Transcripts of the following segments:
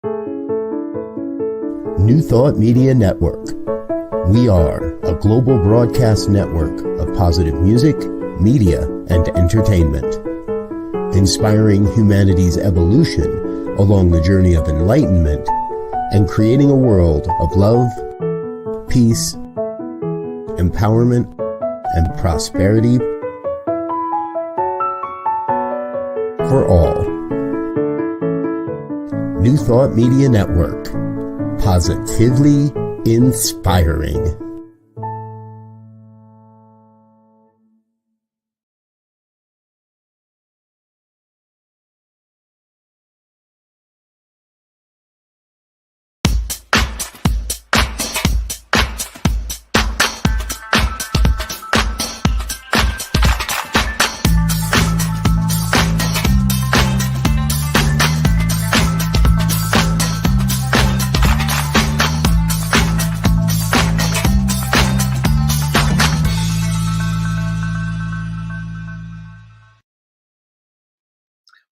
New Thought Media Network. We are a global broadcast network of positive music, media, and entertainment, inspiring humanity's evolution along the journey of enlightenment and creating a world of love, peace, empowerment, and prosperity for all. New Thought Media Network. Positively inspiring.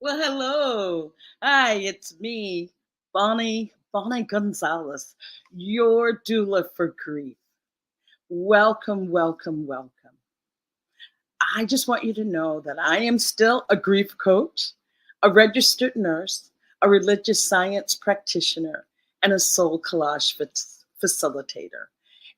Well, hello. Hi, it's me, Bonnie Gonzalez, your doula for grief. Welcome, welcome, welcome. I just want you to know that I am still a grief coach, a registered nurse, a religious science practitioner, and a soul collage facilitator.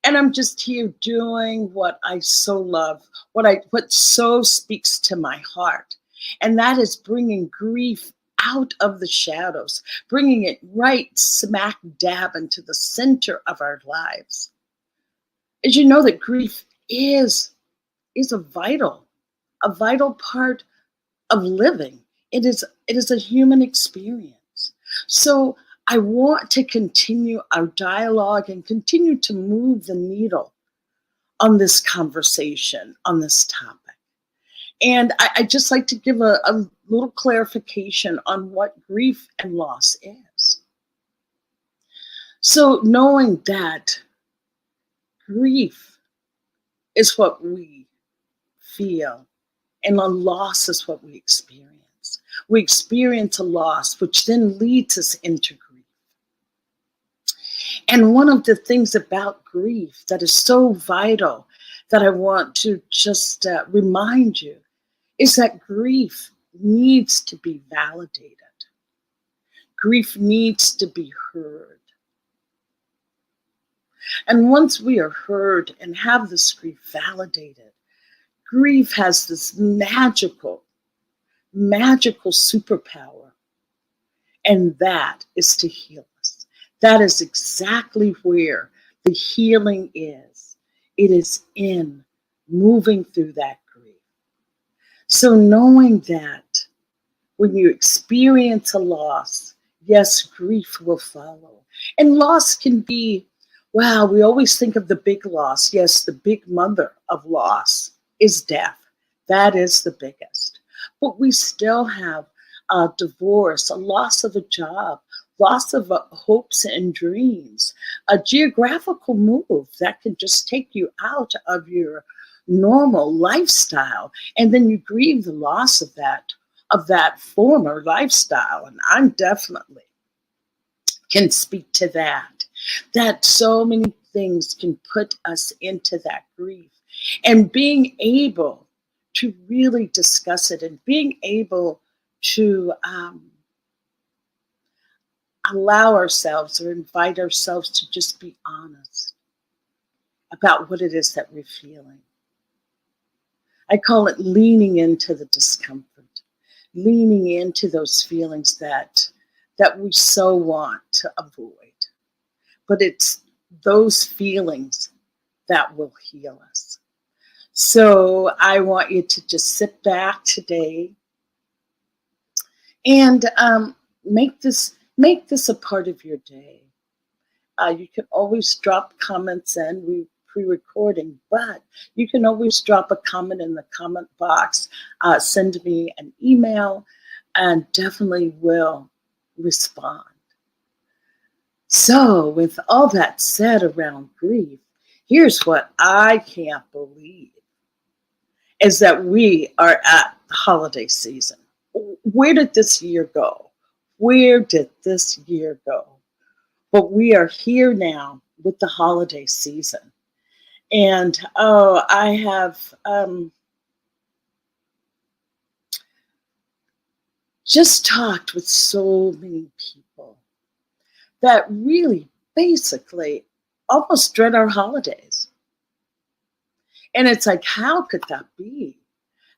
And I'm just here doing what I so love, what so speaks to my heart. And that is bringing grief out of the shadows, bringing it right smack dab into the center of our lives. As you know, that grief is a vital part of living. It is a human experience. So I want to continue our dialogue and continue to move the needle on this conversation, on this topic. And I just like to give a little clarification on what grief and loss is. So knowing that grief is what we feel and a loss is what we experience. We experience a loss, which then leads us into grief. And one of the things about grief that is so vital that I want to just remind you is that grief needs to be validated. Grief needs to be heard. And once we are heard and have this grief validated, grief has this magical superpower, and that is to heal us. That is exactly where the healing is. It is in moving through that grief. So knowing that when you experience a loss, yes, grief will follow. And loss can be, wow, we always think of the big loss. Yes, the big mother of loss is death. That is the biggest. But we still have a divorce, a loss of a job, loss of hopes and dreams, a geographical move that can just take you out of your normal lifestyle, and then you grieve the loss of that former lifestyle. And I'm definitely can speak to that so many things can put us into that grief, and being able to really discuss it and being able to allow ourselves or invite ourselves to just be honest about what it is that we're feeling. I call it leaning into the discomfort, leaning into those feelings that we so want to avoid. But it's those feelings that will heal us. So I want you to just sit back today and make this a part of your day. You can always drop comments in. We pre-recording, but you can always drop a comment in the comment box, send me an email, and definitely will respond. So with all that said around grief, here's what I can't believe is that we are at the holiday season. Where did this year go? Where did this year go? But we are here now with the holiday season. And I have just talked with so many people that really basically almost dread our holidays. And it's like, how could that be?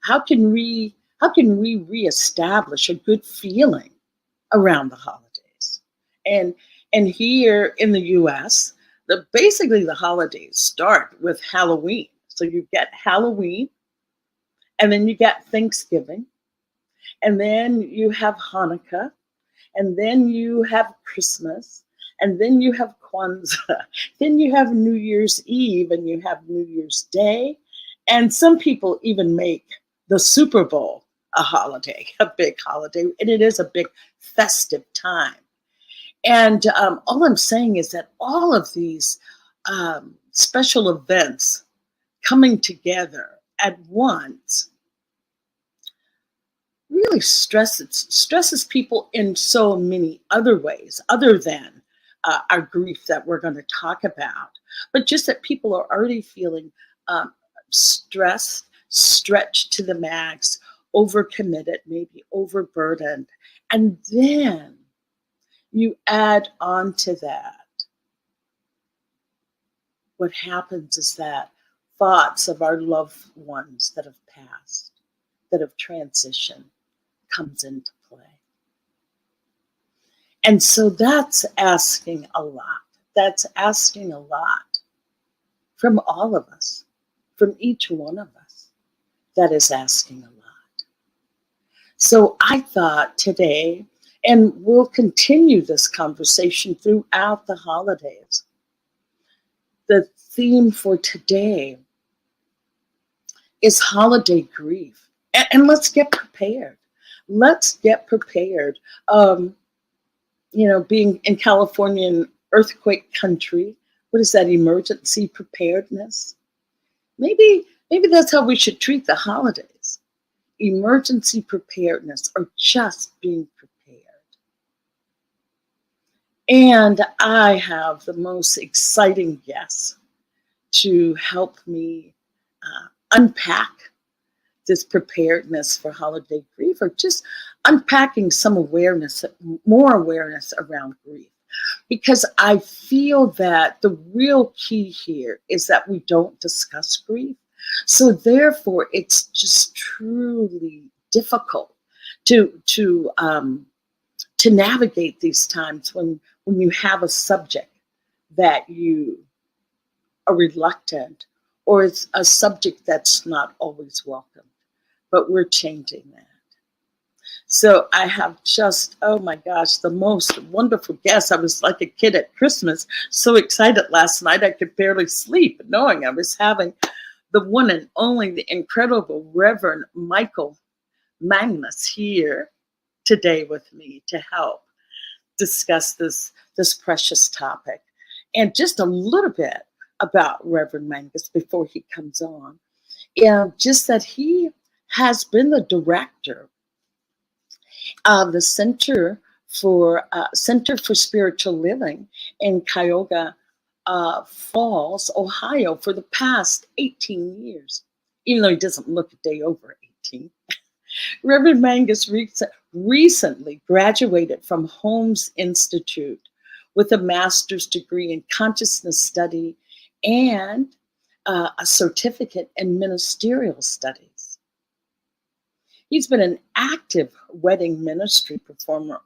How can we reestablish a good feeling around the holidays? And here in the US, basically the holidays start with Halloween. So you get Halloween, and then you get Thanksgiving, and then you have Hanukkah, and then you have Christmas, and then you have Kwanzaa, then you have New Year's Eve, and you have New Year's Day, and some people even make the Super Bowl a holiday, a big holiday, and it is a big festive time. And all I'm saying is that all of these special events coming together at once really stresses people in so many other ways, other than our grief that we're going to talk about, but just that people are already feeling stressed, stretched to the max, overcommitted, maybe overburdened. And then you add on to that, what happens is that thoughts of our loved ones that have passed, that have transitioned, comes into play. And so that's asking a lot. That's asking a lot from all of us, from each one of us. That is asking a lot. So I thought today, and we'll continue this conversation throughout the holidays, the theme for today is holiday grief. And let's get prepared. Let's get prepared. Being in California, an earthquake country, what is that, emergency preparedness? Maybe that's how we should treat the holidays. Emergency preparedness, or just being prepared. And I have the most exciting guests to help me unpack this preparedness for holiday grief, or just unpacking some awareness, more awareness around grief. Because I feel that the real key here is that we don't discuss grief. So therefore, it's just truly difficult to navigate these times when you have a subject that you are reluctant, or it's a subject that's not always welcome. But we're changing that. So I have just, oh my gosh, the most wonderful guests. I was like a kid at Christmas, so excited last night I could barely sleep, knowing I was having the one and only, the incredible Rev Micheal Mangus here today with me to help discuss this precious topic. And just a little bit about Rev Mangus before he comes on. Just that he has been the director of the Center for Spiritual Living in Cuyahoga Falls, Ohio, for the past 18 years, even though he doesn't look a day over 18. Rev Mangus recently graduated from Holmes Institute with a master's degree in consciousness study and a certificate in ministerial studies. He's been an active wedding ministry performer,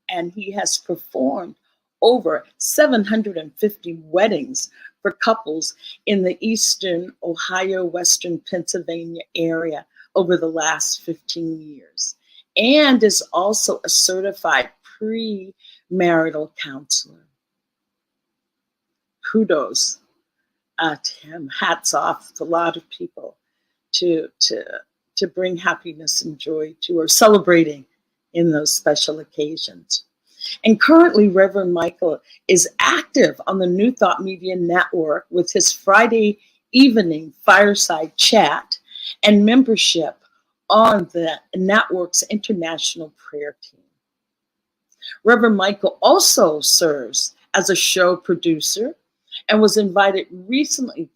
and he has performed over 750 weddings for couples in the Eastern Ohio, Western Pennsylvania area over the last 15 years, and is also a certified premarital counselor. Kudos to him. Hats off to a lot of people to bring happiness and joy to, or celebrating in those special occasions. And currently, Reverend Micheal is active on the New Thought Media Network with his Friday evening fireside chat and membership on the network's international prayer team. Reverend Michael also serves as a show producer and was invited recently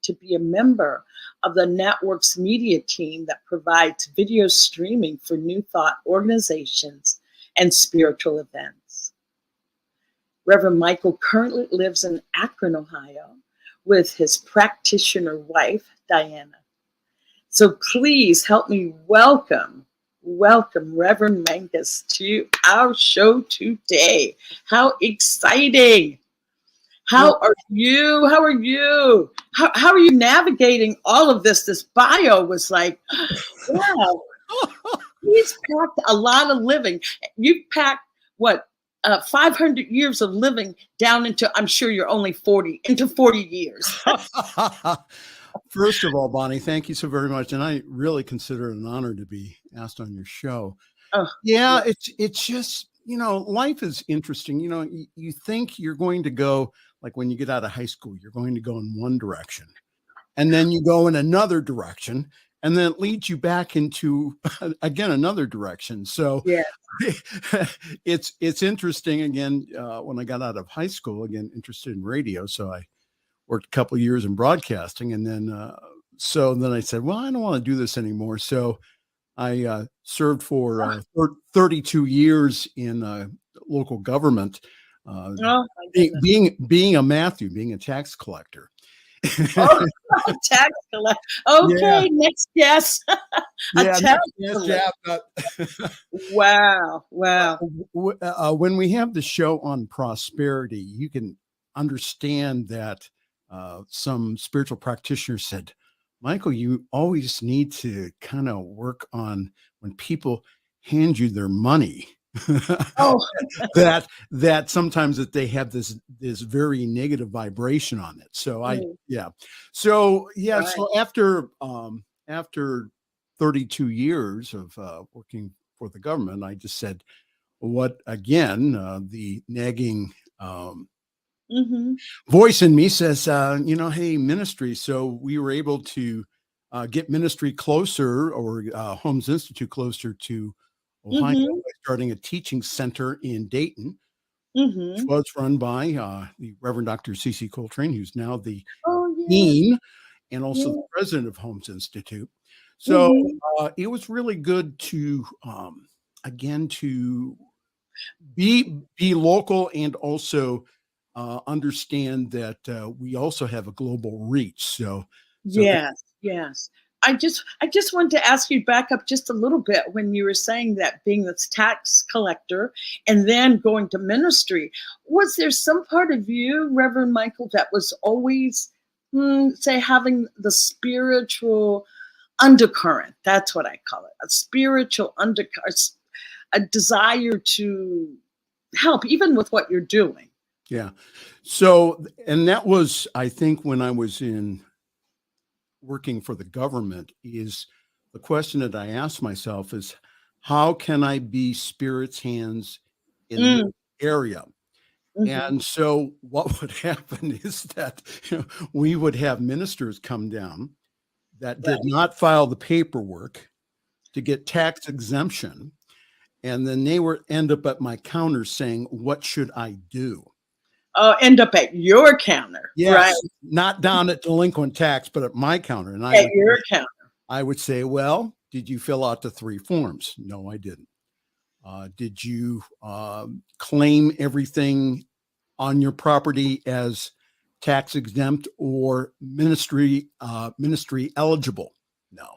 to be a member of the network's media team that provides video streaming for New Thought organizations and spiritual events. Reverend Michael currently lives in Akron, Ohio, with his practitioner wife, Diana. So please help me welcome Reverend Mangus to our show today. How exciting! How are you? How are you? How are you navigating all of this? This bio was like, wow, he's packed a lot of living. You've packed what? 500 years of living down into, I'm sure you're only 40, into 40 years. First of all, Bonnie, thank you so very much. And I really consider it an honor to be asked on your show. Oh, yeah, it's just, life is interesting. You think you're going to go, like when you get out of high school, you're going to go in one direction and then you go in another direction and then it leads you back into, again, another direction. So yeah. it's interesting. Again, when I got out of high school, again, interested in radio. So I worked a couple of years in broadcasting. And then, then I said, well, I don't want to do this anymore. So I served for 32 years in local government, being a tax collector. Tax collector. Okay, yeah. Next guess. Wow. When we have the show on prosperity, you can understand that some spiritual practitioners said, Michael, you always need to kind of work on when people hand you their money. that sometimes that they have this very negative vibration on it. So So after 32 years of working for the government, I just said, what again, the nagging voice in me says, hey, ministry. So we were able to get ministry closer, or Homes Institute closer to Ohio, by starting a teaching center in Dayton, which was run by the Reverend Dr. C.C. Coltrane, who's now the dean and also the president of Homes Institute. So it was really good to, again, to be local and also understand that we also have a global reach. So yes. I just wanted to ask you back up just a little bit when you were saying that being this tax collector and then going to ministry. Was there some part of you, Reverend Michael, that was always, say, having the spiritual undercurrent? That's what I call it, a spiritual undercurrent, a desire to help, even with what you're doing. Yeah. So, and that was, I think, when I was working for the government, is the question that I asked myself is, how can I be Spirit's hands in the area? And so what would happen is that we would have ministers come down that did not file the paperwork to get tax exemption. And then they would end up at my counter saying, what should I do? End up at your counter. Yes, right? Not down at delinquent tax, but at my counter. And your counter. I would say, well, did you fill out the 3 forms? No, I didn't. Did you claim everything on your property as tax exempt or ministry eligible? No.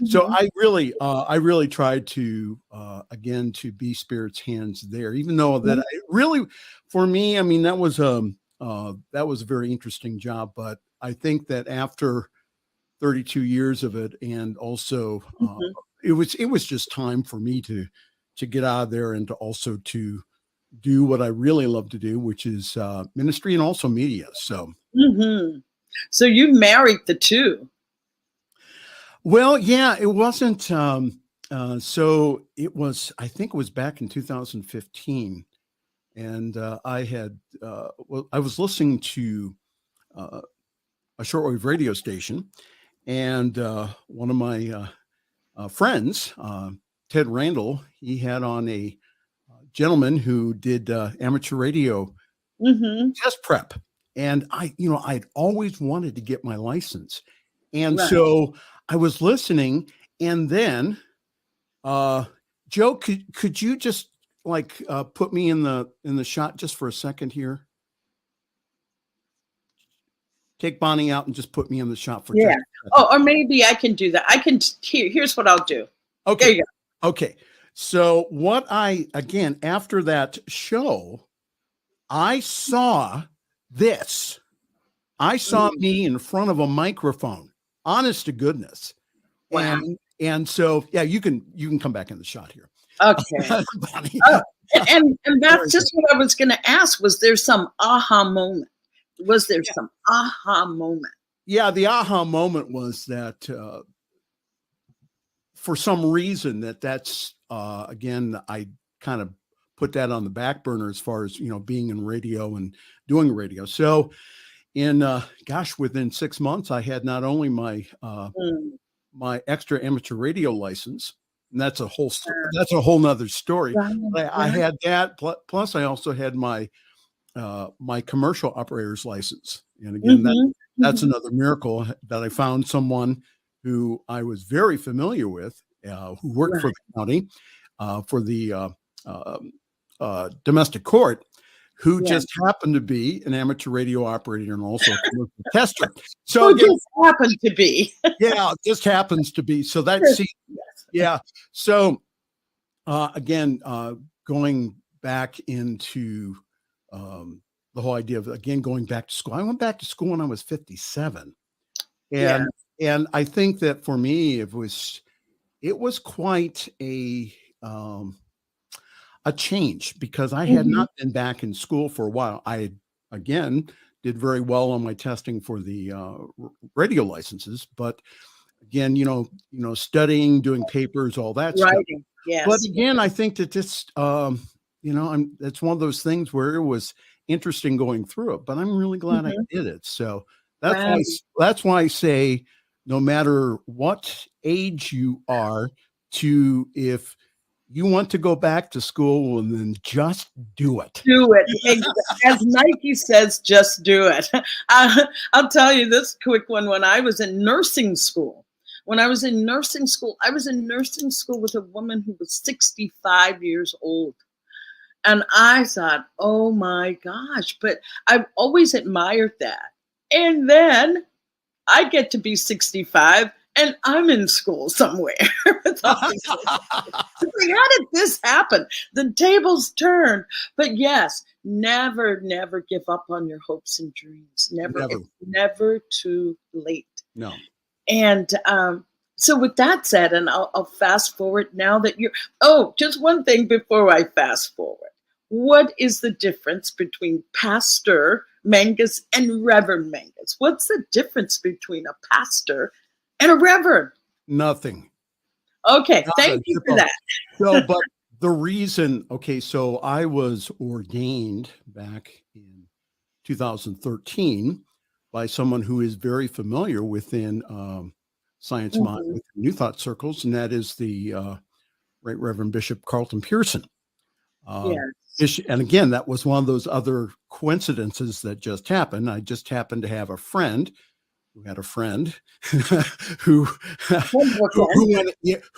So I really tried to again to be Spirit's hands there, even though that for me, I mean, that was a very interesting job. But I think that after 32 years of it, and also it was just time for me to get out of there and to also to do what I really love to do, which is ministry and also media. So, so you married the two. Well, yeah, it wasn't. So it was, I think it was back in 2015. And I was listening to a shortwave radio station, and one of my friends, Ted Randall, he had on a gentleman who did amateur radio test prep. And I'd always wanted to get my license. And Right. so I was listening, and then Joe, could you just put me in the shot just for a second here? Take Bonnie out and just put me in the shot for Yeah. just Oh, or maybe I can do that. I can here's what I'll do. Okay. There you go. Okay. So after that show, I saw this. I saw me in front of a microphone. Honest to goodness. Wow. And so, yeah, you can come back in the shot here. Okay. And that's just what I was going to ask. Was there some aha moment? Was there some aha moment? Yeah, the aha moment was that for some reason that's again, I kind of put that on the back burner as far as, being in radio and doing radio. So within 6 months, I had not only my extra amateur radio license, and that's a whole nother story. Right. I had that. Plus I also had my commercial operator's license. And again, that's another miracle that I found someone who I was very familiar with, who worked for the county, for the domestic court, who just happened to be an amateur radio operator and also a commercial tester. So who just happened to be. Just happens to be. So that's, So again, going back into the whole idea of, again, going back to school. I went back to school when I was 57. And I think that for me, it was quite a change, because I had not been back in school for a while. I, again, did very well on my testing for the radio licenses, but again, studying, doing papers, all that stuff. Yes. But again, I think that this, it's one of those things where it was interesting going through it, but I'm really glad I did it. So that's why I say, no matter what age you are, if you want to go back to school, and then just do it. Do it. As Nike says, just do it. I'll tell you this quick one. When I was in nursing school, I was in nursing school with a woman who was 65 years old. And I thought, oh my gosh, but I've always admired that. And then I get to be 65 and I'm in school somewhere. How did this happen? The tables turned. But yes, never give up on your hopes and dreams. Never. It's never too late. No. And so with that said, and I'll fast forward now that just one thing before I fast forward. What is the difference between Pastor Mangus and Reverend Mangus? What's the difference between a pastor and a reverend? Nothing. Okay, thank you for that. So, but the reason, so I was ordained back in 2013 by someone who is very familiar within science mind, with New Thought circles, and that is the Right Reverend Bishop Carlton Pearson. And again, that was one of those other coincidences that just happened. I just happened to have a friend who had a friend who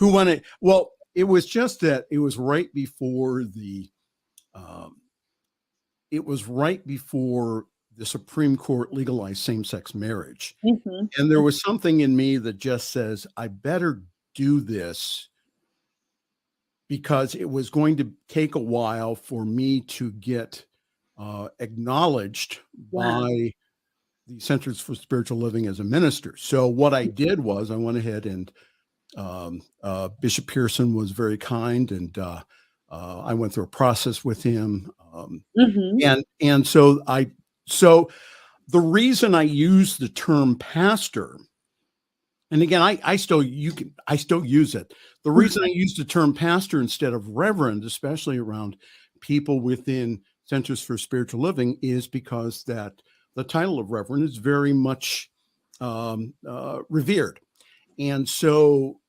wanted. Well, it was just that it was right before the Supreme Court legalized same-sex marriage, and there was something in me that just says, I better do this, because it was going to take a while for me to get acknowledged by the Centers for Spiritual Living as a minister. So what I did was I went ahead and Bishop Pearson was very kind, and I went through a process with him. And so the reason I use the term pastor, and again, I still use it. The reason I use the term pastor instead of reverend, especially around people within Centers for Spiritual Living, is because that the title of reverend is very much revered. And so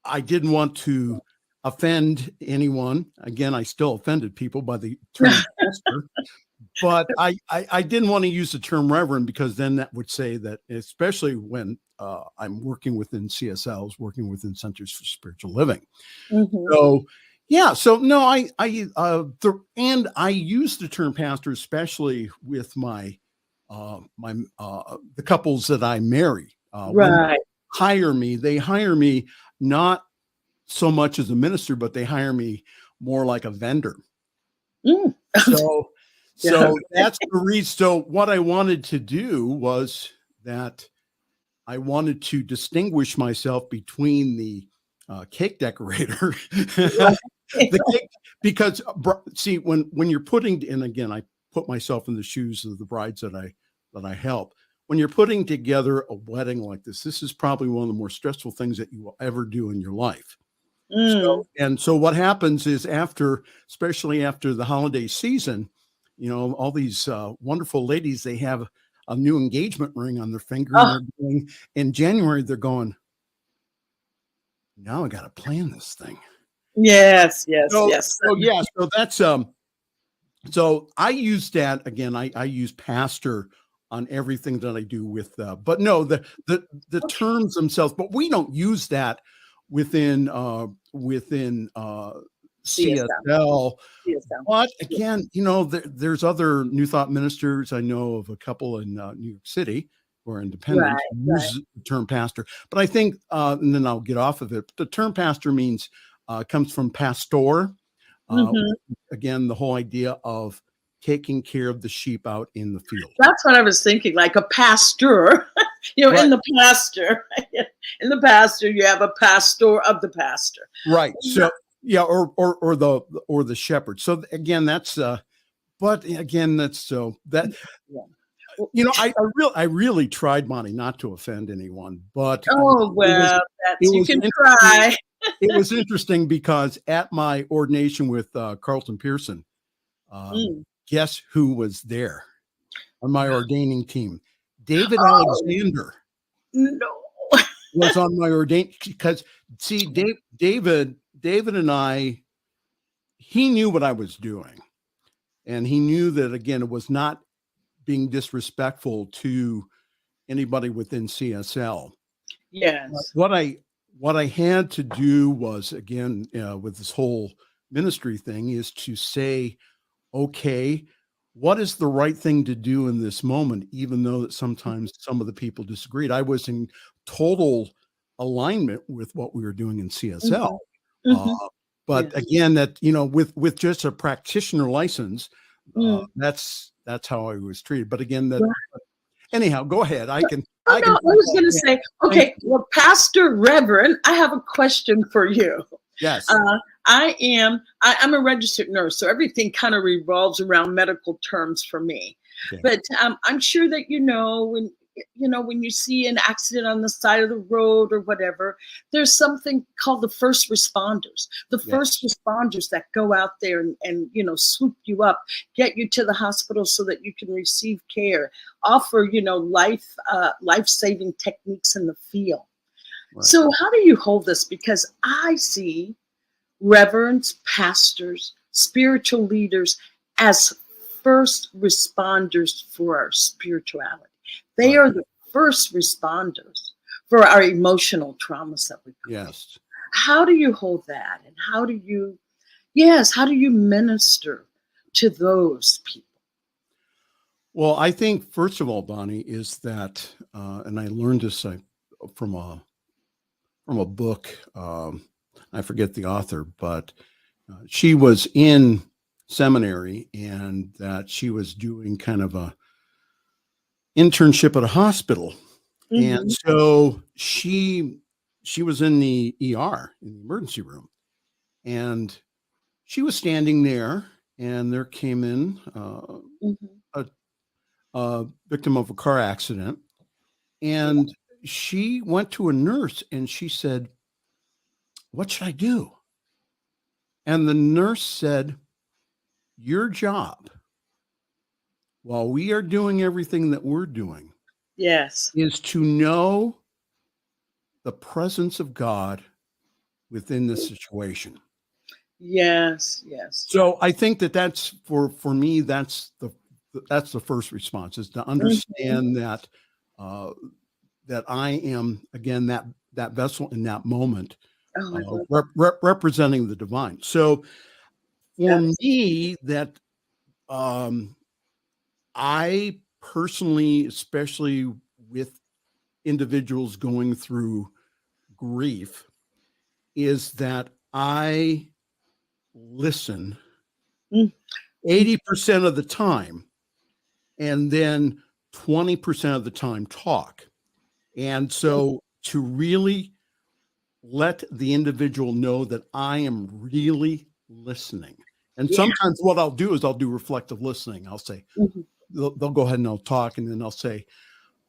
I didn't want to offend anyone. Again, I still offended people by the term pastor, but I didn't want to use the term reverend, because then that would say that, especially when I'm working within CSLs, working within Centers for Spiritual Living. Mhm. So yeah, so no, and I use the term pastor, especially with my the couples that I marry. When Right. they hire me not so much as a minister, but they hire me more like a vendor. Mm. So, Yeah. that's the reason. So what I wanted to do was that I wanted to distinguish myself between the cake decorator, the cake, because see, when you're putting, and again, I put myself in the shoes of the brides that I help. When you're putting together a wedding like this is probably one of the more stressful things that you will ever do in your life. Mm. So what happens is, especially after the holiday season, all these wonderful ladies, they have a new engagement ring on their finger, Oh, and they're going, in January, they're going, now I got to plan this thing. yes, yes, So, yes. yeah, so that's so I use that again. I use pastor on everything that I do with, but no, the terms themselves, but we don't use that within CSL. CSL. CSL. But again, there's other New Thought ministers. I know of a couple in New York City who are independent, Right, who use the term pastor. But I think, and then I'll get off of it. The term pastor comes from pastor. Mhm. Again, the whole idea of taking care of the sheep out in the field. That's what I was thinking, like a pastor, Right. in the pasture. In the pasture, you have a pastor of the pasture. Right. So yeah, or the shepherd. So again, that's but again, that's so that Yeah. I really tried, Monty, not to offend anyone, but Oh, well, it you was can interesting. try. It was interesting because at my ordination with Carlton Pearson, Mm. guess who was there on my ordaining team? David Oh, Alexander no. was on my ordaining, because see, David and I, he knew what I was doing, and he knew that, again, it was not being disrespectful to anybody within CSL. Yes. What I had to do was, again, with this whole ministry thing, is to say, okay, what is the right thing to do in this moment, even though that sometimes some of the people disagreed. I was in total alignment with what we were doing in CSL. Mhm. Mhm. But Yes. again, that, with just a practitioner license, Mm. that's how I was treated. But again, Right. anyhow, go ahead. I can Oh, no, I was going to say, okay, well, Pastor Reverend, I have a question for you. Yes. I'm a registered nurse, so everything kind of revolves around medical terms for me. Okay. But I'm sure that when you see an accident on the side of the road or whatever, there's something called the first responders. The Yeah. first responders that go out there and swoop you up, get you to the hospital so that you can receive care, offer life-saving techniques in the field. Right. So how do you hold this? Because I see reverends, pastors, spiritual leaders as first responders for our spirituality. They Right. are the first responders for our emotional traumas that we go through. Yes. How do you hold that? And how do you minister to those people? Well, I think, first of all, Bonnie, is that, and I learned this from a book. I forget the author, but she was in seminary, and that she was doing kind of a internship at a hospital, and Mm-hmm. so she was in the ER, in the emergency room, and she was standing there, and there came in Mm-hmm. a victim of a car accident, and she went to a nurse and she said, "What should I do?" And the nurse said, "Your job, while we are doing everything that we're doing, Yes. is to know the presence of God within this situation." Yes. Yes. So I think that that's for me, that's the first response, is to understand that that I am, again, that vessel in that moment, Oh, I love representing the divine. So for that. me, that I personally, especially with individuals going through grief, is that I listen Mm. 80% of the time, and then 20% of the time talk. And so to really let the individual know that I am really listening. And Yeah. sometimes what I'll do is I'll do reflective listening. I'll say, Mhm. they'll go ahead and I'll talk, and then I'll say,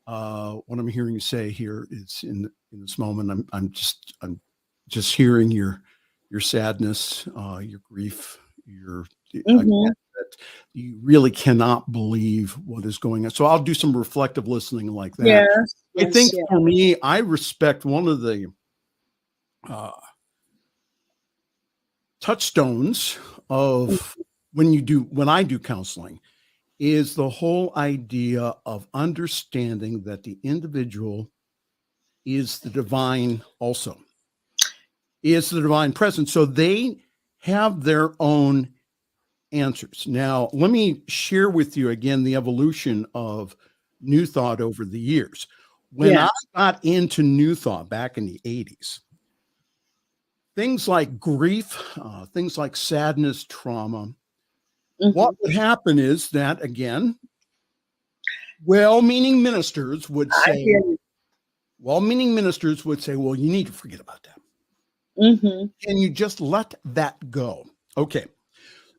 what I'm hearing you say here is in this moment, I'm just hearing your sadness, your grief, again, Mhm. that you really cannot believe what is going on. So I'll do some reflective listening like that. Yes. I Yes. think Yeah. for me, I respect one of the touchstones of when I do counseling, is the whole idea of understanding that the individual is the divine also, is the divine presence. So they have their own answers. Now, let me share with you again the evolution of New Thought over the years. When I Yes. got into New Thought back in the 80s, things like grief, things like sadness, trauma, what Mhm. would happen is that, again, well-meaning ministers would I say, hear you. well, you need to forget about that. Mhm. Can you just let that go? Okay.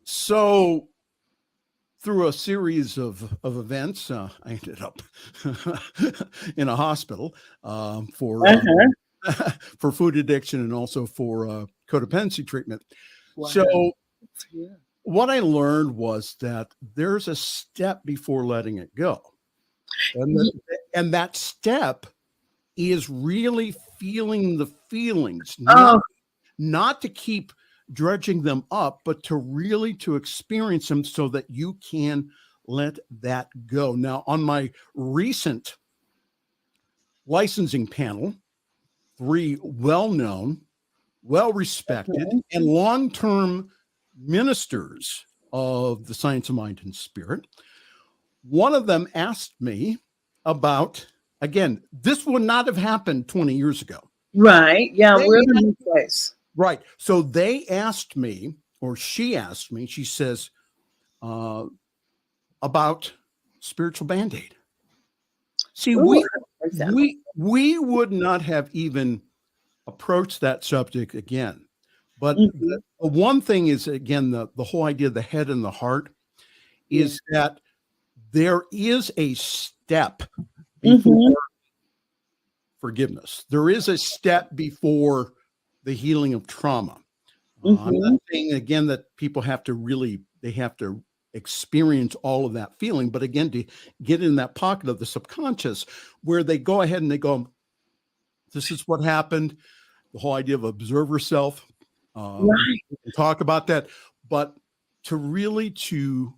So through a series of events, I ended up in a hospital Uh-huh. for food addiction, and also for codependency treatment. Wow. So Yeah. what I learned was that there's a step before letting it go. And that step is really feeling the feelings, Oh, not to keep dredging them up, but to really to experience them so that you can let that go. Now, on my recent licensing panel, 3 well-known, well-respected, mhm. and long-term ministers of the science of mind and spirit, one of them asked me about, again, this would not have happened 20 years ago. Right. Yeah, They we're in a new place. Right. So they asked me, or she asked me, she says, uh, about spiritual Band-Aid. See, Ooh, I like that. we would not have even approached that subject again. But Mhm. the one thing is, again, the whole idea of the head and the heart Yeah. is that there is a step before Mhm. forgiveness. There is a step before the healing of trauma. I'm not Mhm. saying, again, that people have to they have to experience all of that feeling, but again, to get in that pocket of the subconscious where they go ahead and they go, this is what happened. The whole idea of observer self, Right. we can talk about that, but to really to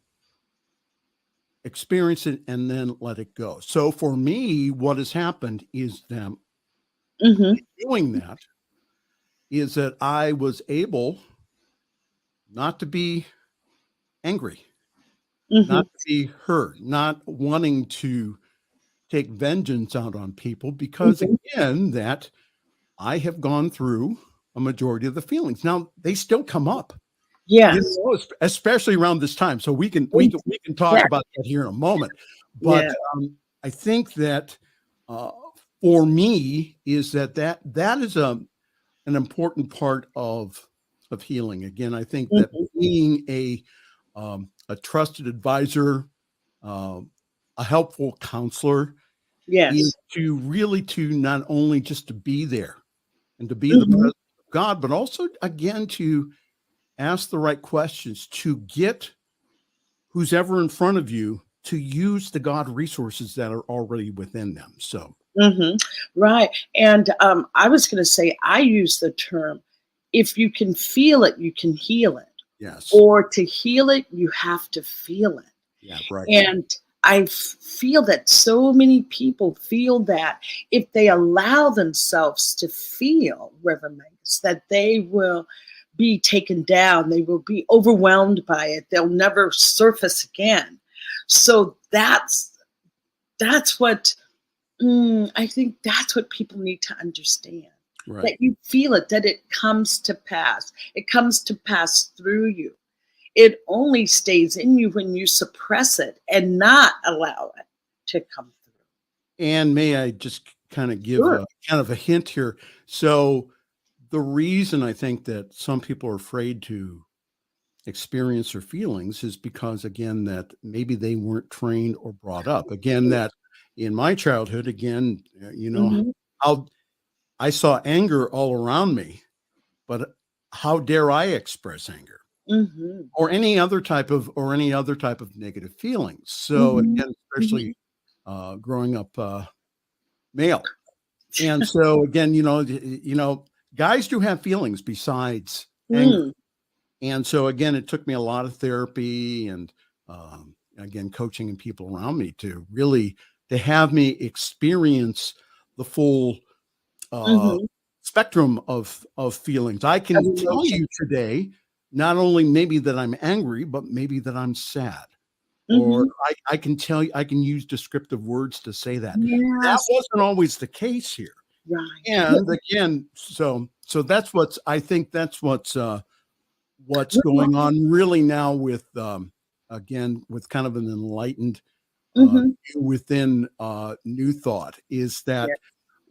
experience it and then let it go. So for me, what has happened is that Mhm. doing that is that I was able not to be angry, not Mhm. to be hurt, not wanting to take vengeance out on people, because Mhm. again, that I have gone through a majority of the feelings. Now they still come up, Yes. especially around this time. So we can talk Exactly. about that here in a moment. But Yeah. I think that uh, for me is that is an important part of healing. Again, I think that Mhm. being a trusted advisor, a helpful counselor, is Yes. to really to not only just to be there and to be the Mhm. presence of God, but also again to ask the right questions, to get who's ever in front of you to use the God resources that are already within them. So Mhm. Right. And I was going to say, I use the term if you can feel it, you can heal it. Yes. Or to heal it, you have to feel it. Yeah, right. And I feel that so many people feel that if they allow themselves to feel, Reverend Mangus, that they will be taken down, they will be overwhelmed by it, they'll never surface again. So that's what I think that's what people need to understand. Right. That you feel it, that it comes to pass. It comes to pass through you. It only stays in you when you suppress it and not allow it to come through. And may I just kind of give Sure. a hint here? So the reason I think that some people are afraid to experience their feelings is because, again, that maybe they weren't trained or brought up. Again, that in my childhood, again, Mhm. how I saw anger all around me, but how dare I express anger Mhm. or any other type of negative feelings? So Mhm. again, Mhm. especially growing up male. And so again, guys do have feelings besides anger. Mm. And so again, it took me a lot of therapy and again, coaching and people around me to really to have me experience the full Mhm. spectrum of feelings. I Of can tell emotion. you today, not only maybe that I'm angry, but maybe that I'm sad. Or Mhm. I can tell you, I can use descriptive words to say that. That Yes. wasn't always the case here. Right. And again, so that's I think that's what's going on really now with again with kind of an enlightened Mhm. within new thought is that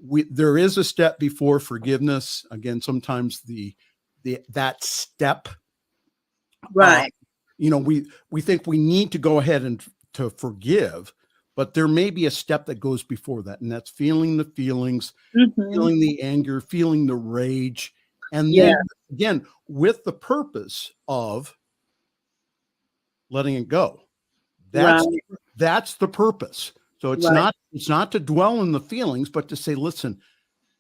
Yeah. there is a step before forgiveness. Again, sometimes that step uh Right. we think we need to go ahead and to forgive, but there may be a step that goes before that, and that's feeling the feelings, Mhm. feeling the anger, feeling the rage, and Yeah. then again with the purpose of letting it go. That's Right. that's the purpose. So Right. it's not to dwell in the feelings, but to say, listen,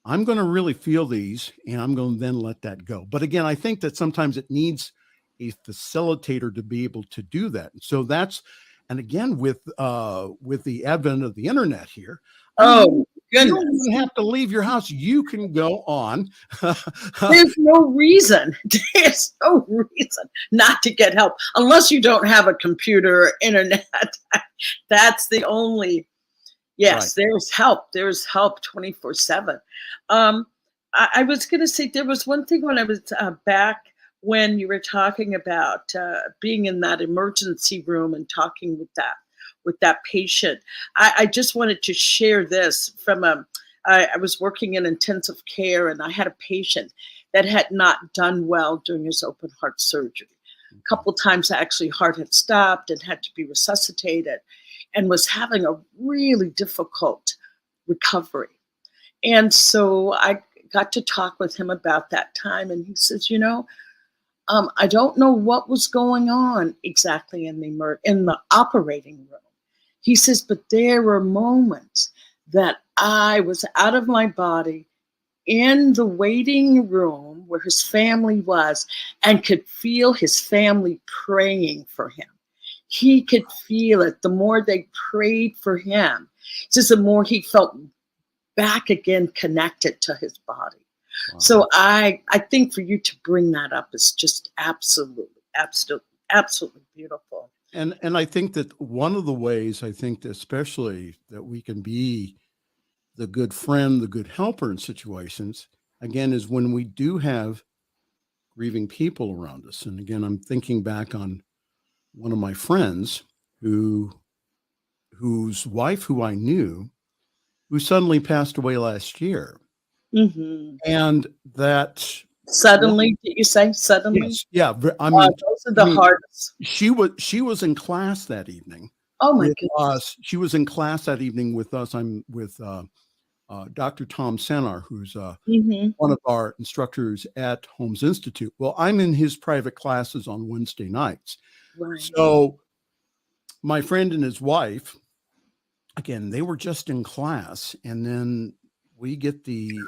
I'm going to really feel these and I'm going to then let that go. But again, I think that sometimes it needs a facilitator to be able to do that. So and again, with the advent of the internet here, I mean, Oh, you don't goodness. even have to leave your house. You can go on. There's no reason. There's no reason not to get help unless you don't have a computer or internet. That's the only. Right. Yes, there's help. There's help 24/7. Um, I was going to say there was one thing when I was back when you were talking about being in that emergency room and talking with that patient. I just wanted to share this from I was working in intensive care and I had a patient that had not done well during his open heart surgery. A couple times actually heart had stopped and had to be resuscitated and was having a really difficult recovery. And so I got to talk with him about that time. And he says, I don't know what was going on exactly in the operating room. He says, but there were moments that I was out of my body in the waiting room where his family was and could feel his family praying for him. He could feel it. The more they prayed for him, just the more he felt back again connected to his body. Wow. So I think for you to bring that up is just absolutely beautiful. And I think that one of the ways I think that especially that we can be the good friend, the good helper in situations, again, is when we do have grieving people around us. And again, I'm thinking back on one of my friends whose wife, who I knew, who suddenly passed away last year. Hmm. And that Suddenly, did you say suddenly? yes, yeah. I mean, Those are the hardest. she was in class that evening Oh my with goodness. us. She was in class that evening with us. I'm with Dr. Tom Senar, who's Hmm. one of our instructors at Holmes Institute. Well, I'm in his private classes on Wednesday nights. Right. So my friend and his wife, again, they were just in class, and then we get the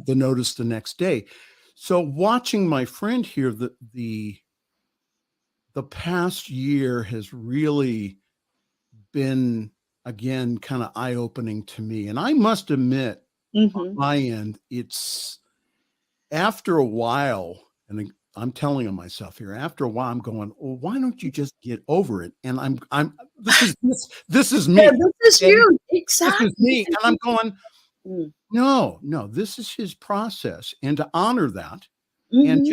notice the next day. So watching my friend here, the past year has really been, again, kind of eye-opening to me. And I must admit, on my end, it's after a while, and I'm telling on myself here, after a while, I'm going, well, why don't you just get over it? And this is me. Yeah, this is you. Exactly. This is me. And I'm going, Mm. no, this is his process. And to honor that, Mhm.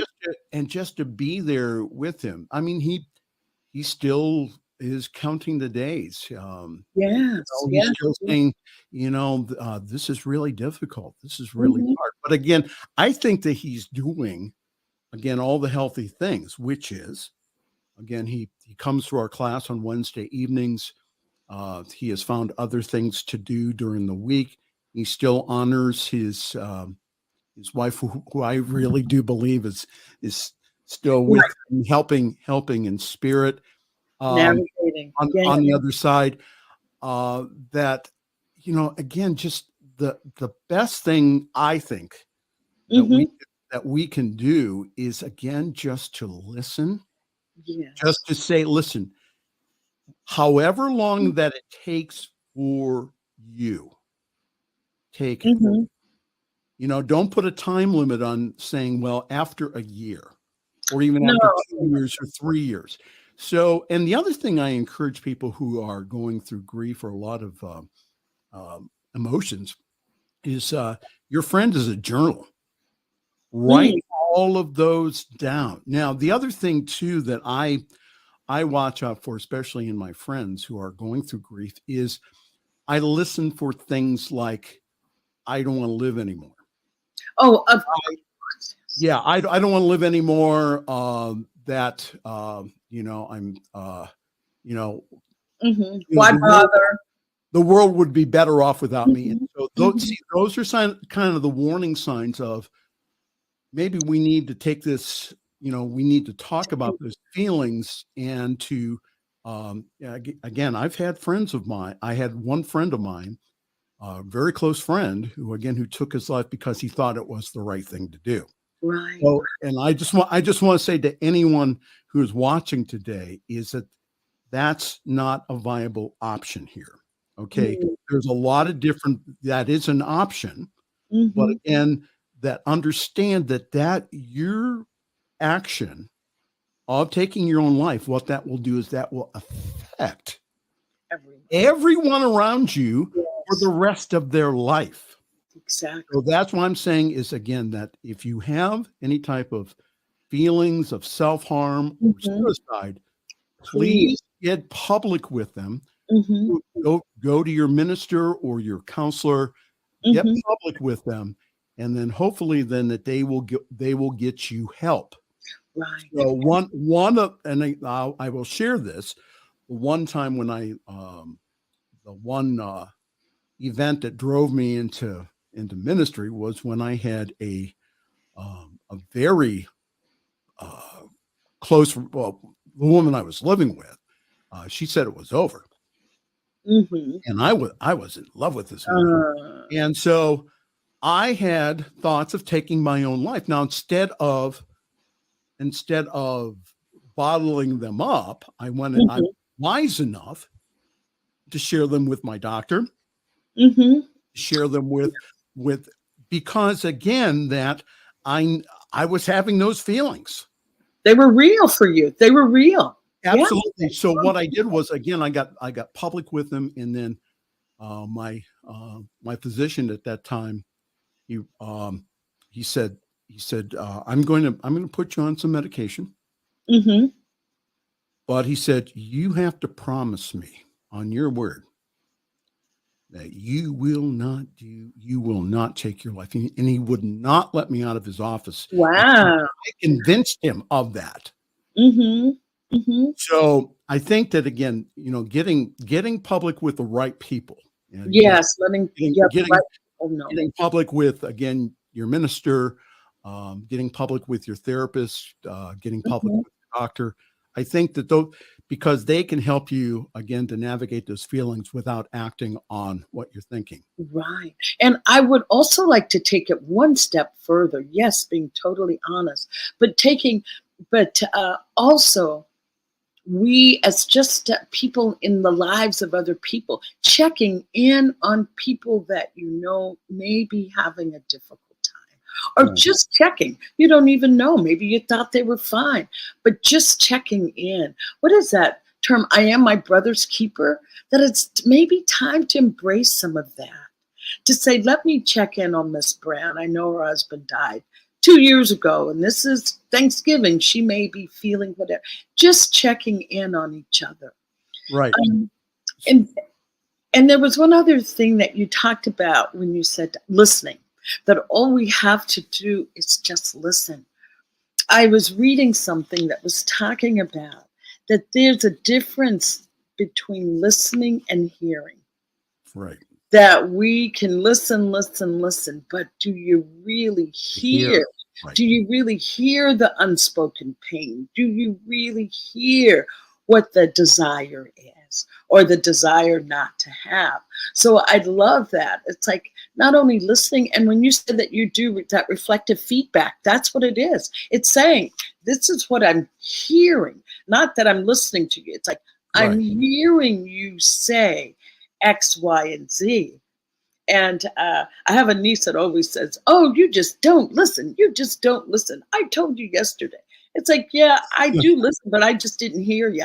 and just to be there with him. I mean, he still is counting the days. Yes. He's Yes. still saying, this is really difficult. This is really Mhm. hard. But again, I think that he's doing, again, all the healthy things, which is, again, he comes to our class on Wednesday evenings. He has found other things to do during the week. He still honors his wife, who I really do believe is still with him, helping in spirit. Navigating. Yeah. On the other side, that, again, just the best thing I think that Mhm. we can do is, again, just to listen, Yes. just to say, listen, however long that it takes for you, take it. Mhm. Don't put a time limit on saying, well, after a year, or even No. after 2 years or 3 years. So, and the other thing I encourage people who are going through grief or a lot of emotions is, your friend is a journal. Write Mm. all of those down. Now, the other thing too that I watch out for, especially in my friends who are going through grief, is I listen for things like, I don't want to live anymore. Oh, of course. Yeah, I don't want to live anymore. That I'm Mhm. Why the bother? world would be better off without me. And Mhm. so Mhm. those are kind of the warning signs of, maybe we need to take this, we need to talk about those feelings, and to, again, I've had friends of mine. I had one friend of mine, a very close friend, who took his life because he thought it was the right thing to do. Right. So, and I just want to say to anyone who is watching today, is that that's not a viable option here. Okay. Mm. There's a lot of different, that is an option, but Mhm. again, that understand that your action of taking your own life, what that will do is that will affect Everyone. everyone around you for Yes. the rest of their life. Exactly. So that's what I'm saying is, again, that if you have any type of feelings of self-harm or Mhm. suicide, Please. please get public with them. Mhm. Go to your minister or your counselor, get Mhm. public with them, and then hopefully then that they will get you help. Right. So one of, and I will share this. One time when the one event that drove me into ministry was when I had a very close, well, the woman I was living with. She said it was over, Mhm. and I was in love with this woman, Uh, and so I had thoughts of taking my own life. Now, instead of bottling them up, I'm mhm. wise enough to share them with my doctor, Mhm. share them with because, again, that I was having those feelings. They were real for you. They were real. Yeah. Absolutely. So what I did was, again, I got public with them, and then my physician at that time, he um, he said I'm going to put you on some medication, Mhm. but he said, you have to promise me on your word that you will not take your life. And he would not let me out of his office until Wow. I convinced him of that. Mhm. Mhm. So I think that, again, getting public with the right people, and again, Yes. Letting. getting Yep. getting Right. Oh no. getting public with, again, your minister, getting public with your therapist, getting public Mhm. with your doctor. I think that those, because they can help you again to navigate those feelings without acting on what you're thinking. Right. And I would also like to take it one step further. Yes, being totally honest, but also we as just people in the lives of other people, checking in on people that you know may be having a difficult time, or Right. just checking. You don't even know. Maybe you thought they were fine, but just checking in. What is that term? I am my brother's keeper. That it's maybe time to embrace some of that. To say, let me check in on Miss Brown. I know her husband died 2 years ago, and this is Thanksgiving. She may be feeling whatever. Just checking in on each other. Right. And there was one other thing that you talked about when you said listening, that all we have to do is just listen. I was reading something that was talking about that there's a difference between listening and hearing. Right. That we can listen, but do you really hear? Right. Do you really hear the unspoken pain? Do you really hear what the desire is, or the desire not to have? So I love that. It's like not only listening, and when you said that you do that reflective feedback, that's what it is. It's saying, this is what I'm hearing, not that I'm listening to you. It's like, I'm hearing you say X, Y, and Z. And I have a niece that always says, oh, you just don't listen. You just don't listen. I told you yesterday. It's like, yeah, I do listen, but I just didn't hear you.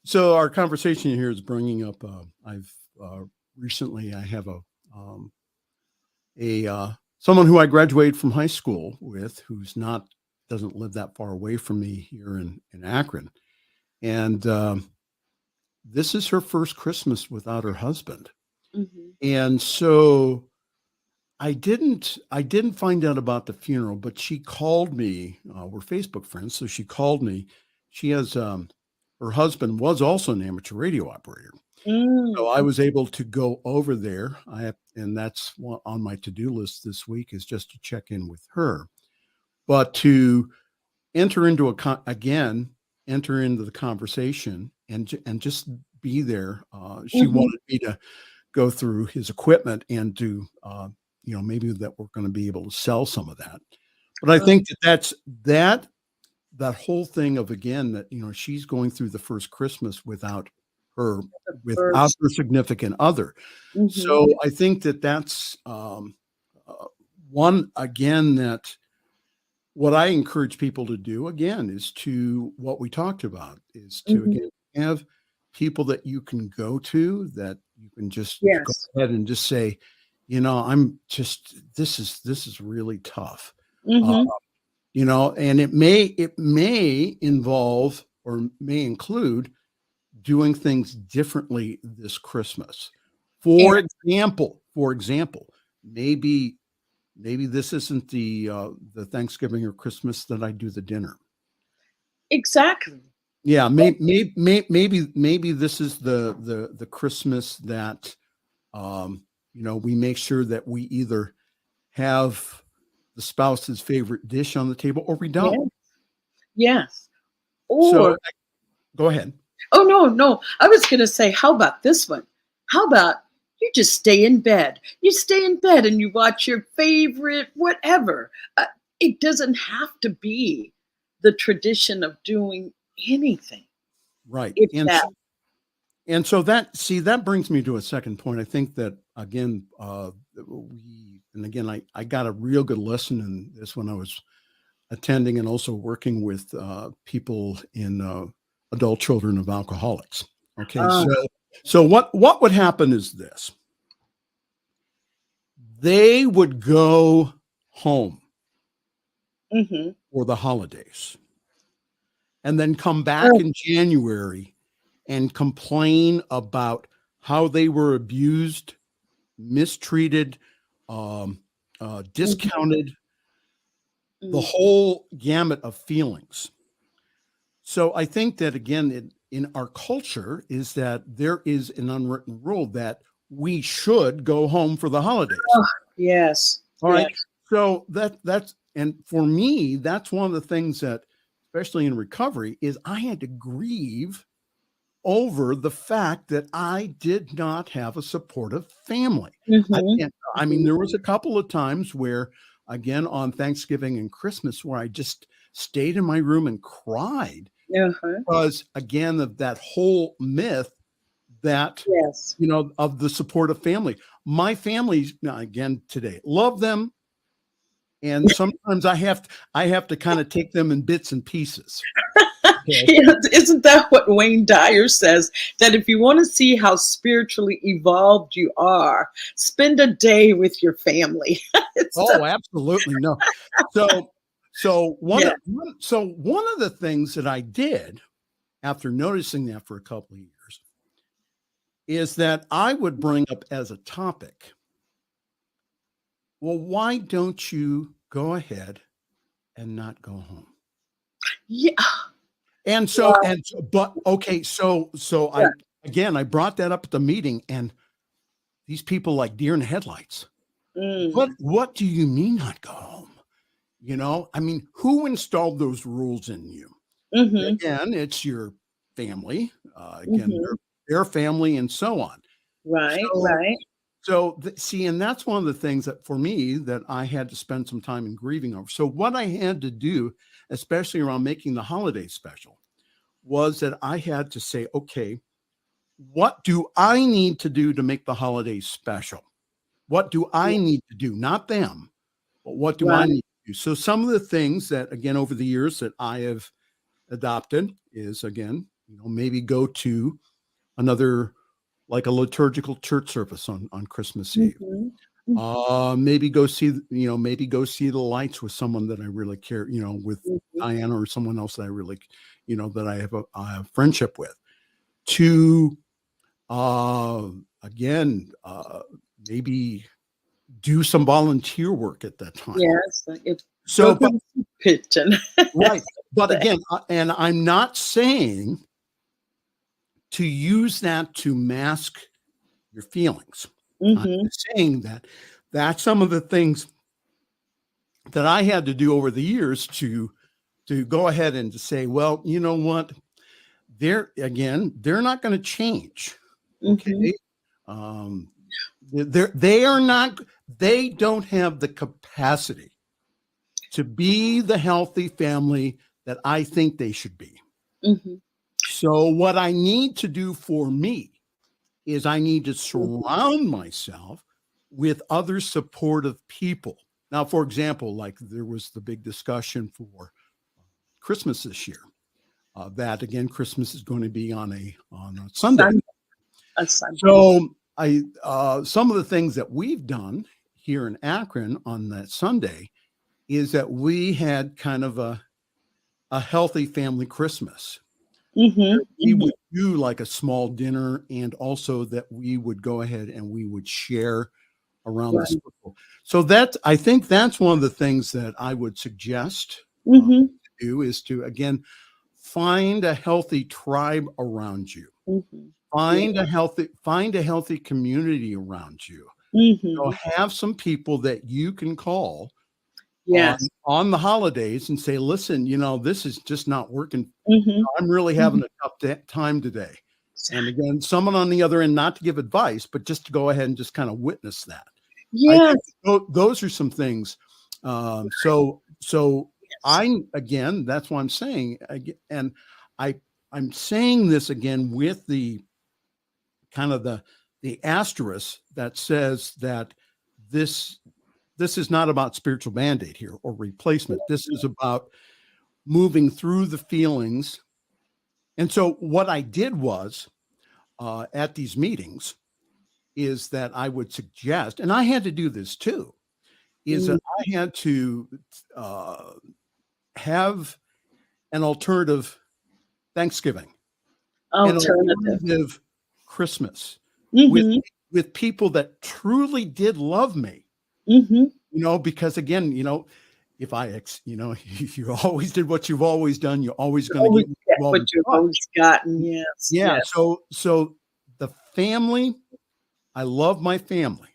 So our conversation here is bringing up, recently I have someone who I graduated from high school with, who's doesn't live that far away from me here in Akron. And this is her first Christmas without her husband. Mm-hmm. And so I didn't find out about the funeral, but she called me. We're Facebook friends. So she called me. She has, her husband was also an amateur radio operator. So I was able to go over there. And that's on my to-do list this week, is just to check in with her, but to enter into the conversation and just be there. She wanted me to go through his equipment and do, maybe that we're going to be able to sell some of that. But I think that whole thing of, again, that, she's going through the first Christmas without her significant other. Mm-hmm. So I think that's one, again, that what I encourage people to do, again, is to what we talked about, is to again have people that you can go to, that you can just go ahead and just say, this is really tough. And it may involve, or may include, doing things differently this Christmas. For example, maybe this isn't the Thanksgiving or Christmas that I do the dinner. Exactly. Yeah, maybe this is the Christmas that we make sure that we either have the spouse's favorite dish on the table, or we don't. Yes. So go ahead. Oh, no. I was going to say, how about this one? How about you just stay in bed? You stay in bed and you watch your favorite whatever. It doesn't have to be the tradition of doing anything. Right. And so that brings me to a second point. I think that, again, I got a real good lesson in this when I was attending and also working with people in adult children of alcoholics. Okay. So what would happen is this: they would go home for the holidays and then come back in January and complain about how they were abused, mistreated, discounted, the whole gamut of feelings. So I think that, again, in our culture, is that there is an unwritten rule that we should go home for the holidays. Yes. All right. So and for me, that's one of the things that, especially in recovery, is I had to grieve over the fact that I did not have a supportive family. I mean, there was a couple of times where, again, on Thanksgiving and Christmas, where I just stayed in my room and cried because, again, of that whole myth that, of the supportive family. My family, now again, today, love them. And sometimes I have to kind of take them in bits and pieces. Okay. Isn't that what Wayne Dyer says? That if you want to see how spiritually evolved you are, spend a day with your family. Absolutely. No. So one of the things that I did after noticing that for a couple of years is that I would bring up as a topic, well, why don't you go ahead and not go home? Yeah. And so, I brought that up at the meeting, and these people like deer in the headlights. What do you mean not go home? I mean, who installed those rules in you? Again, it's your family, their family, and so on. Right. So and that's one of the things that for me that I had to spend some time in grieving over. So what I had to do, especially around making the holiday special, was that I had to say, okay, what do I need to do to make the holidays special? What do I need to do? Not them, but what do I need to do? So some of the things that, again, over the years that I have adopted is, again, maybe go to another, like a liturgical church service on Christmas Eve. Maybe go see the lights with someone that I really care, with Diana or someone else that I really, that I have a friendship with. To, maybe do some volunteer work at that time. Yes. Right. But again, and I'm not saying to use that to mask your feelings. I'm saying that that's some of the things that I had to do over the years to go ahead and to say, well, you know what? They're not going to change. Okay. They don't have the capacity to be the healthy family that I think they should be. So what I need to do for me is I need to surround myself with other supportive people. Now, for example, like there was the big discussion for Christmas this year, that again, Christmas is going to be on a Sunday. So some of the things that we've done here in Akron on that Sunday is that we had kind of a healthy family Christmas. We would do like a small dinner, and also that we would go ahead and we would share around the circle. So I think that's one of the things that I would suggest to do is to, again, find a healthy tribe around you. Find a healthy community around you. Have some people that you can call on the holidays and say, listen, this is just not working. I'm really having a tough time today. And again, someone on the other end, not to give advice, but just to go ahead and just kind of witness that. Yes. Those are some things. That's what I'm saying. And I'm saying this again with the kind of the asterisk that says that this is not about spiritual Band-Aid here or replacement. This is about moving through the feelings. And so what I did was at these meetings is that I would suggest, and I had to do this too, is that I had to have an alternative Thanksgiving, an alternative Christmas with people that truly did love me. Because again, if you always did what you've always done, you're always going to get what you've always gotten. Yes. Yeah. Yes. So the family, I love my family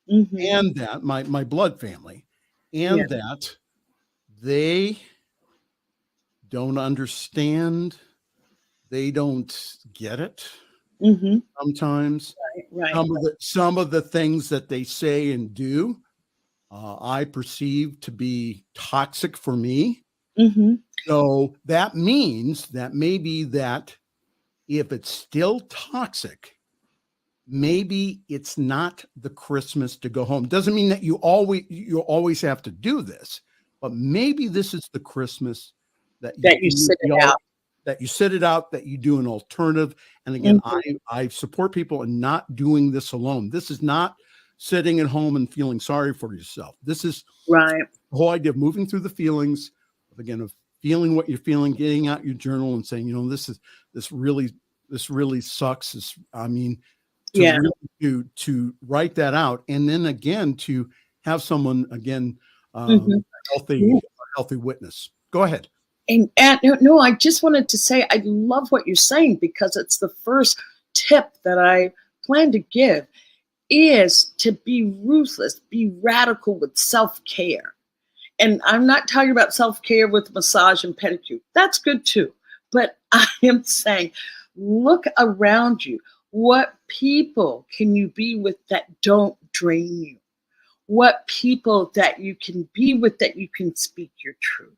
and that my blood family, and that they don't understand. They don't get it sometimes. Right. Some of the things that they say and do, I perceive to be toxic for me. So that means that maybe that if it's still toxic, maybe it's not the Christmas to go home. Doesn't mean that you always have to do this, but maybe this is the Christmas that you sit it out. That you sit it out, that you do an alternative. And again, I support people in not doing this alone. This is not sitting at home and feeling sorry for yourself. This is right. The whole idea of moving through the feelings of feeling what you're feeling, getting out your journal and saying, this really sucks. To write that out. And then again, to have someone a healthy witness. Go ahead. And no, I just wanted to say, I love what you're saying, because it's the first tip that I plan to give, is to be ruthless, be radical with self-care. And I'm not talking about self-care with massage and pedicure. That's good too. But I am saying, look around you. What people can you be with that don't drain you? What people that you can be with that you can speak your truth?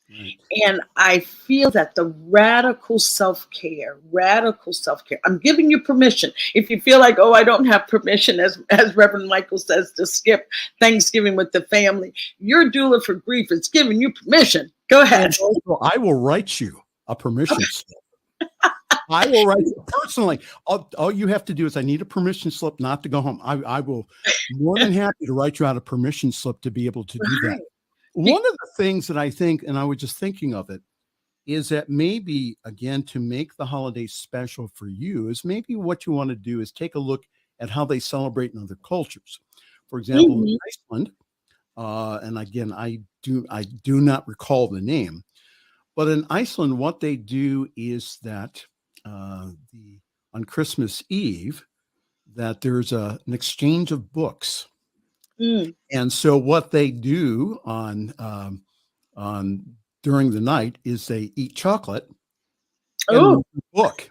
Right. And I feel that the radical self-care, I'm giving you permission. If you feel like, I don't have permission, as Reverend Michael says, to skip Thanksgiving with the family, your doula for grief is giving you permission. Go ahead. I will write you a permission slip. I will write personally. All you have to do is, I need a permission slip not to go home. I will more than happy to write you out a permission slip to be able to do that. One of the things that I think, and I was just thinking of it, is that maybe, again, to make the holidays special for you, is maybe what you want to do is take a look at how they celebrate in other cultures. For example, in Iceland, and again, I do not recall the name, but in Iceland, what they do is that on Christmas Eve, that there's an exchange of books. And so what they do on during the night is they eat chocolate and read the book.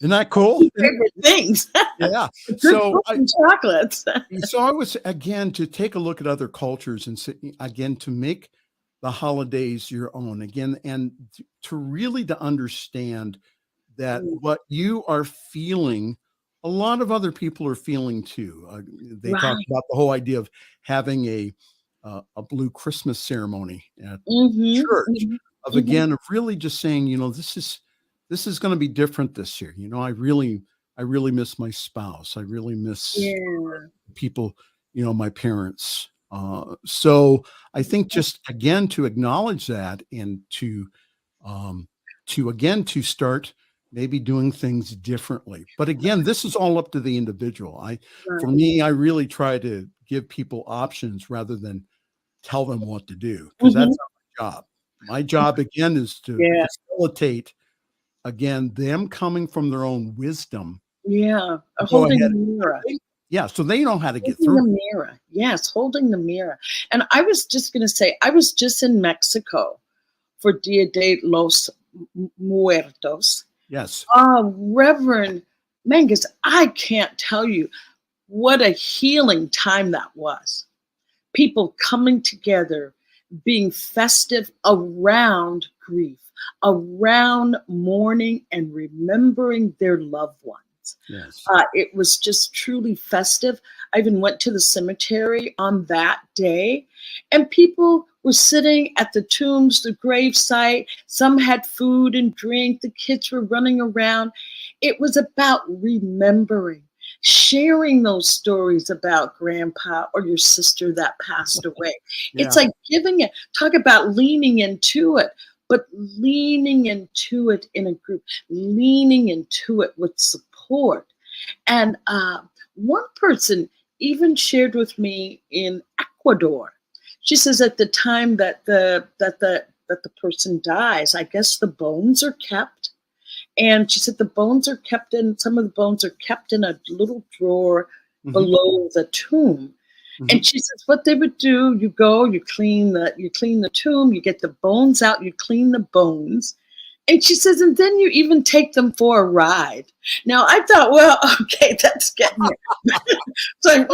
Isn't that cool? Favorite things. Yeah. Chocolates. So I was, again, to take a look at other cultures and again, to make the holidays your own again, and to understand that what you are feeling, a lot of other people are feeling too. They talked about the whole idea of having a blue Christmas ceremony at church, of really just saying, this is going to be different this year. I really miss my spouse. I really miss people, my parents. So I think just again to acknowledge that, and to start maybe doing things differently. But again, this is all up to the individual. For me, I really try to give people options rather than tell them what to do, because that's not my job. My job, again, is to facilitate, again, them coming from their own wisdom. Yeah. Holding the mirror. Yeah. So they know how to get through the mirror. Yes. Holding the mirror. And I was just going to say, I was just in Mexico for Dia de los Muertos. Yes. Reverend Mangus, I can't tell you what a healing time that was. People coming together, being festive around grief, around mourning and remembering their loved ones. Yes. It was just truly festive. I even went to the cemetery on that day, and people were sitting at the tombs, the gravesite. Some had food and drink. The kids were running around. It was about remembering, sharing those stories about grandpa or your sister that passed away. Yeah. It's like giving it, talk about leaning into it, but leaning into it in a group, leaning into it with support. And one person even shared with me in Ecuador. She says at the time that the person dies, I guess the bones are kept. And she said the bones are kept in, some of the bones are kept in a little drawer below the tomb. And she says what they would do, you go, you clean the tomb, you get the bones out, you clean the bones. And she says, and then you even take them for a ride. Now I thought, well, okay, that's getting it. So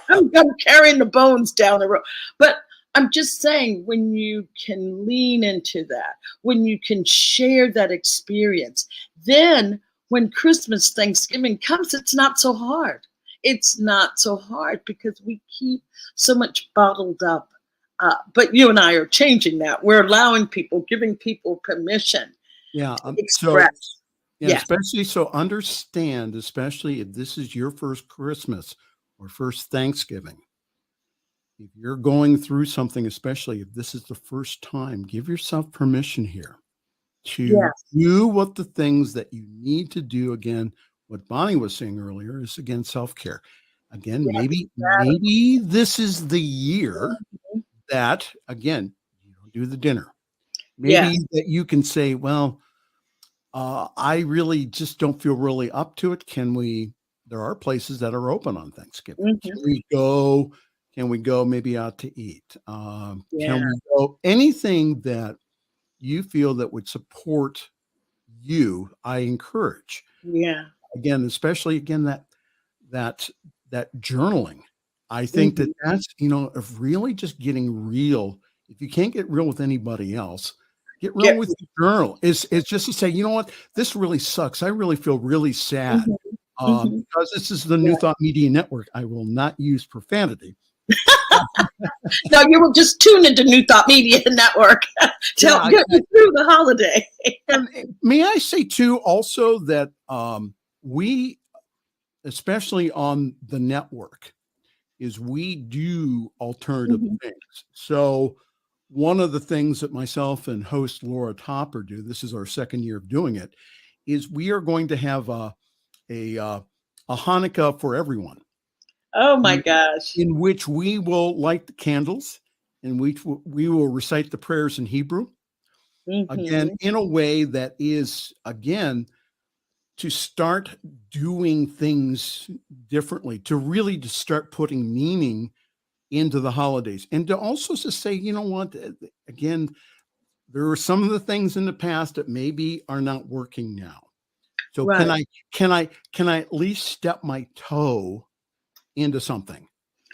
I'm carrying the bones down the road. But I'm just saying, when you can lean into that, when you can share that experience, then when Christmas, Thanksgiving comes, it's not so hard. It's not so hard because we keep so much bottled up. But you and I are changing that. We're allowing people, giving people permission to express. Especially so understand, especially if this is your first Christmas or first Thanksgiving, if you're going through something, especially if this is the first time, give yourself permission here to do what the things that you need to do. Again, what Bonnie was saying earlier is, again, self-care. Again, maybe this is the year that, again, you don't do the dinner. Maybe that you can say, well, I really just don't feel really up to it. There are places that are open on Thanksgiving. Can we go maybe out to eat? Can we go anything that you feel that would support you? I encourage. Yeah. Again, especially that journaling. I think that's, of really just getting real. If you can't get real with anybody else, get real with your journal. It's just to say, you know what, this really sucks. I really feel really sad. Because this is the New Thought Media Network. I will not use profanity. No, you will just tune into New Thought Media Network to help get you through the holiday. And may I say too, also that we, especially on the network, is we do alternative things. So one of the things that myself and host Laura Topper do, this is our second year of doing it, is we are going to have a Hanukkah for everyone. Oh my gosh. In which we will light the candles, in which we will recite the prayers in Hebrew. Again, in a way that is, again, to start doing things differently, to really to start putting meaning into the holidays, and to also to say, you know what, again, there are some of the things in the past that maybe are not working now. So can I at least step my toe into something?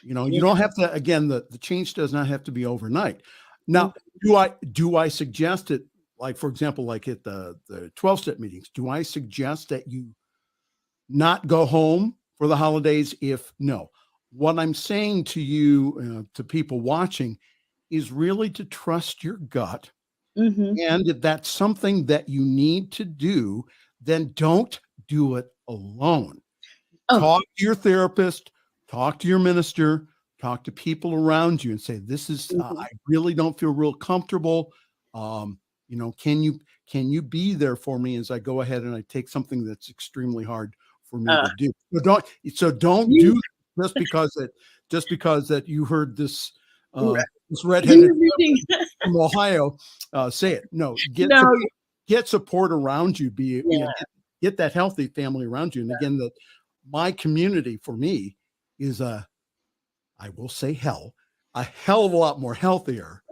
You don't have to, again, the change does not have to be overnight. Now, do I suggest it, like, for example, like at the 12-step meetings, do I suggest that you not go home for the holidays? No, what I'm saying to you, to people watching, is really to trust your gut. And if that's something that you need to do, then don't do it alone. Talk to your therapist, talk to your minister, talk to people around you and say, this is, I really don't feel real comfortable. Can you be there for me as I go ahead and I take something that's extremely hard for me to do? So don't do just because that you heard this redheaded from Ohio say it. No, get support around you. Get that healthy family around you. And again, my community for me is I will say a hell of a lot more healthier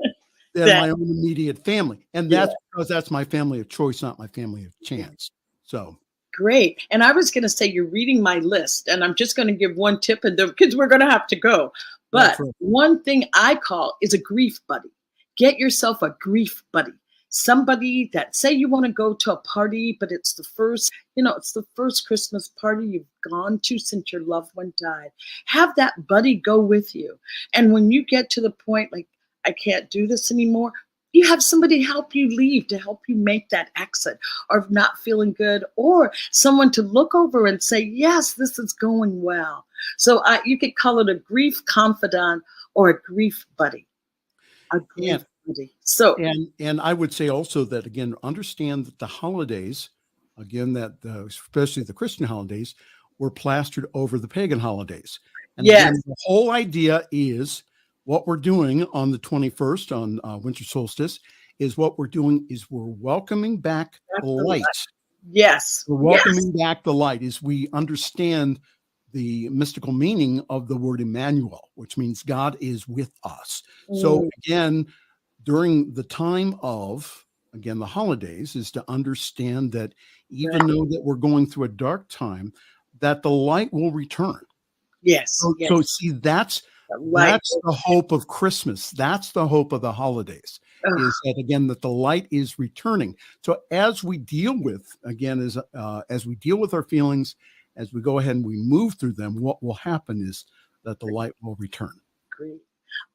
than my own immediate family. And that's because that's my family of choice, not my family of chance. So great. And I was going to say, you're reading my list, and I'm just going to give one tip, and because we're going to have to go. But one thing I call is a grief buddy. Get yourself a grief buddy. Somebody that, say you want to go to a party, but it's the first Christmas party you've gone to since your loved one died. Have that buddy go with you. And when you get to the point, like, I can't do this anymore, you have somebody help you leave, to help you make that exit, or not feeling good, or someone to look over and say, yes, this is going well. So you could call it a grief confidant or a grief buddy. A grief buddy. So, and I would say also that, again, understand that the holidays, again, that especially the Christian holidays, were plastered over the pagan holidays. And again, the whole idea is, what we're doing on the 21st, on winter solstice, is what we're doing is we're welcoming back the light. Yes. We're welcoming back the light, as we understand the mystical meaning of the word Emmanuel, which means God is with us. So again, during the time of, again, the holidays, is to understand that even though that we're going through a dark time, that the light will return. Yes. So see, that's the hope of Christmas. That's the hope of the holidays. Is that, again, that the light is returning. So as we deal with, again, as we deal with our feelings, as we go ahead and we move through them, what will happen is that the light will return. Great.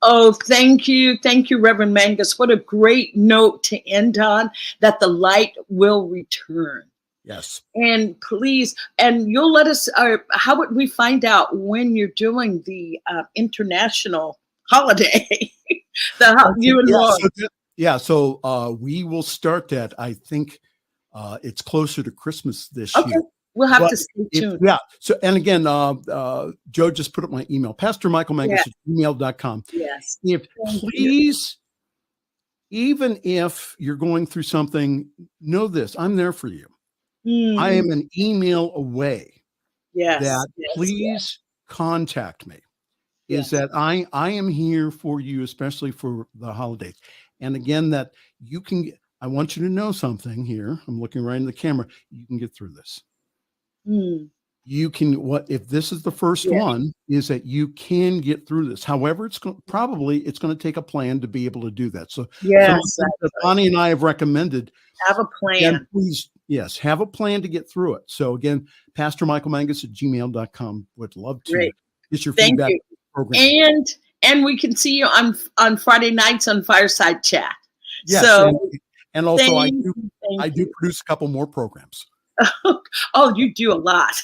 Oh, thank you. Thank you, Reverend Mangus. What a great note to end on, that the light will return. Yes. And please, and you'll let us, how would we find out when you're doing the international holiday? You and Lord. So we will start that. I think it's closer to Christmas this year. We'll have to stay tuned. So, and again, Joe just put up my email, pastormichaelmangus@gmail.com. Yes. Please, even if you're going through something, know this, I'm there for you. I am an email away. Please contact me. Is that I am here for you, especially for the holidays. And again, that you can, I want you to know something here. I'm looking right in the camera. You can get through this. You can, if this is the first one, is that you can get through this. However, it's going to take a plan to be able to do that. So Bonnie and I have recommended, have a plan. Again, please, have a plan to get through it. So again, pastormichaelmangus@gmail.com. Would love to get your feedback. Program. And we can see you on Friday nights on Fireside Chat. Yes, so, and also I do produce a couple more programs. Oh, you do a lot.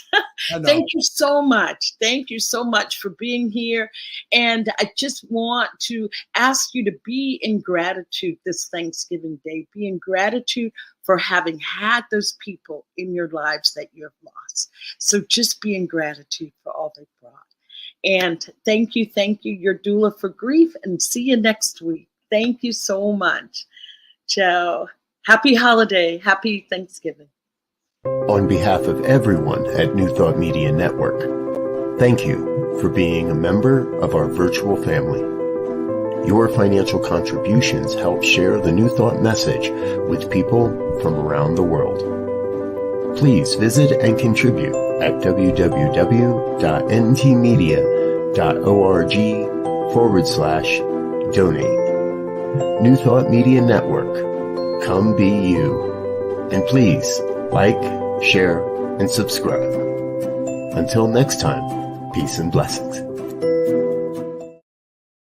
Thank you so much. Thank you so much for being here. And I just want to ask you to be in gratitude this Thanksgiving Day. Be in gratitude for having had those people in your lives that you have lost. So just be in gratitude for all they brought. And thank you, Your Doula for Grief, and see you next week. Thank you so much. Ciao. Happy holiday. Happy Thanksgiving. On behalf of everyone at New Thought Media Network, thank you for being a member of our virtual family. Your financial contributions help share the New Thought message with people from around the world. Please visit and contribute at www.ntmedia.org/donate. New Thought Media Network. Come be you. And please like, share, and subscribe. Until next time, peace and blessings.